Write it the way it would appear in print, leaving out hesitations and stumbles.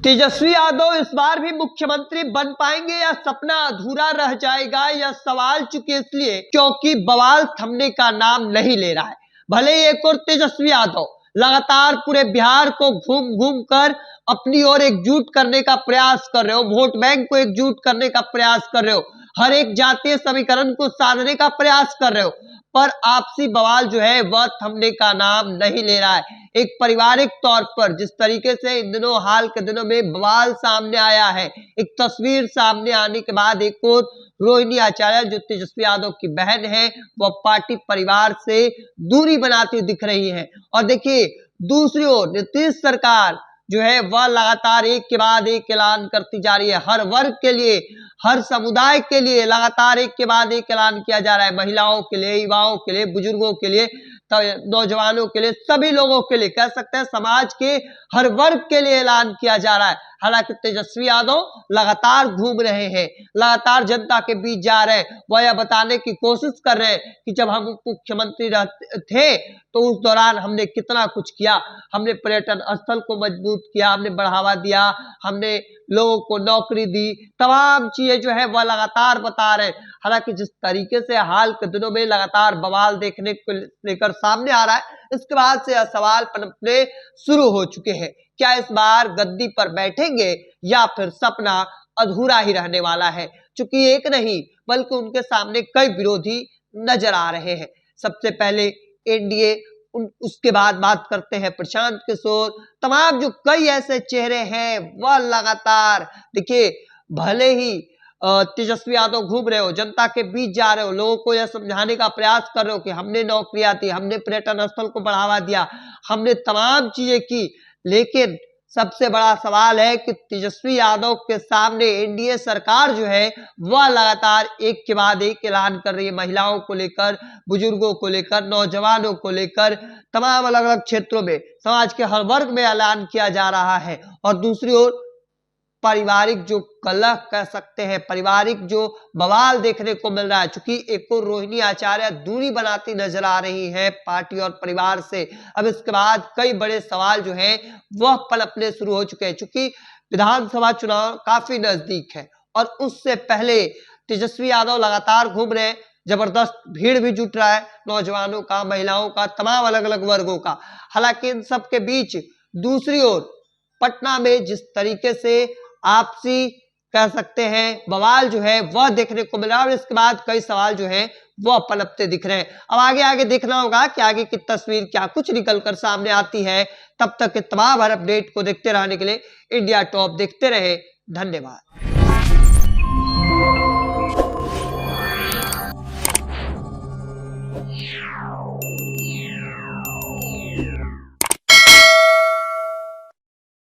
तेजस्वी यादव इस बार भी मुख्यमंत्री बन पाएंगे या सपना अधूरा रह जाएगा, यह सवाल चूंकि इसलिए क्योंकि बवाल थमने का नाम नहीं ले रहा है। भले ही एक और तेजस्वी यादव लगातार पूरे बिहार को घूम घूम कर अपनी ओर एकजुट करने का प्रयास कर रहे हो, वोट बैंक को एकजुट करने का प्रयास कर रहे हो, हर एक जातीय समीकरण को साधने का प्रयास कर रहे हो, पर आपसी बवाल जो है वह थमने का नाम नहीं ले रहा है। एक पारिवारिक तौर पर जिस तरीके से इन दिनों हाल के दिनों में बवाल सामने आया है, एक तस्वीर सामने आने के बाद एक और रोहिणी आचार्य जो तेजस्वी यादव की बहन है वह पार्टी परिवार से दूरी बनाती दिख रही है। और देखिए दूसरी ओर नीतीश सरकार जो है वह लगातार एक के बाद एक ऐलान करती जा रही है। हर वर्ग के लिए, हर समुदाय के लिए लगातार एक के बाद एक ऐलान किया जा रहा है। महिलाओं के लिए, युवाओं के लिए, बुजुर्गों के लिए, नौजवानों के लिए, सभी लोगों के लिए, कह सकते हैं समाज के हर वर्ग के लिए ऐलान किया जा रहा है। हालांकि तेजस्वी यादव लगातार घूम रहे हैं, लगातार जनता के बीच जा रहे हैं, वह यह बताने की कोशिश कर रहे हैं कि जब हम मुख्यमंत्री थे तो उस दौरान हमने कितना कुछ किया, हमने पर्यटन स्थल को मजबूत किया, हमने बढ़ावा दिया, हमने लोगों को नौकरी दी, तमाम चीजें जो है वह लगातार बता रहे हैं। हालांकि जिस तरीके से हाल के दिनों में लगातार बवाल देखने को लेकर सामने आ रहा है, इसके बाद से यह सवाल पनपने शुरू हो चुके हैं। क्या इस बार गद्दी पर बैठेंगे या फिर सपना अधूरा ही रहने वाला है? चूंकि एक नहीं बल्कि उनके सामने कई विरोधी नजर आ रहे हैं। सबसे पहले एनडीए, उसके बाद बात करते हैं प्रशांत किशोर, तमाम जो कई ऐसे चेहरे हैं वह लगातार देखिए, भले ही तेजस्वी यादव घूम रहे हो, जनता के बीच जा रहे हो, लोगों को यह समझाने का प्रयास कर रहे हो कि हमने नौकरियां दी, हमने पर्यटन स्थल को बढ़ावा दिया, हमने तमाम चीजें की, लेकिन सबसे बड़ा सवाल है कि तेजस्वी यादव के सामने एनडीए सरकार जो है वह लगातार एक के बाद एक ऐलान कर रही है। महिलाओं को लेकर, बुजुर्गों को लेकर, नौजवानों को लेकर, तमाम अलग अलग क्षेत्रों में समाज के हर वर्ग में ऐलान किया जा रहा है। और दूसरी ओर पारिवारिक जो कलह कह सकते हैं, पारिवारिक जो बवाल देखने को मिल रहा है, चूंकि एक और रोहिणी आचार्य दूरी बनाती नजर आ रही है पार्टी और परिवार से। अब इसके बाद कई बड़े सवाल जो हैं वह पनपने शुरू हो चुके हैं, चूंकि विधानसभा चुनाव काफी नजदीक है और उससे पहले तेजस्वी यादव लगातार घूम रहे हैं, जबरदस्त भीड़ भी जुट रहा है, नौजवानों का, महिलाओं का, तमाम अलग अलग वर्गों का। हालांकि इन सब के बीच दूसरी ओर पटना में जिस तरीके से आपसी कह सकते हैं बवाल जो है वह देखने को मिला और इसके बाद कई सवाल जो हैं वह पनपते दिख रहे हैं। अब आगे आगे देखना होगा कि आगे की तस्वीर क्या कुछ निकलकर सामने आती है। तब तक के तमाम हर अपडेट को देखते रहने के लिए इंडिया टॉप देखते रहे। धन्यवाद। Yeah.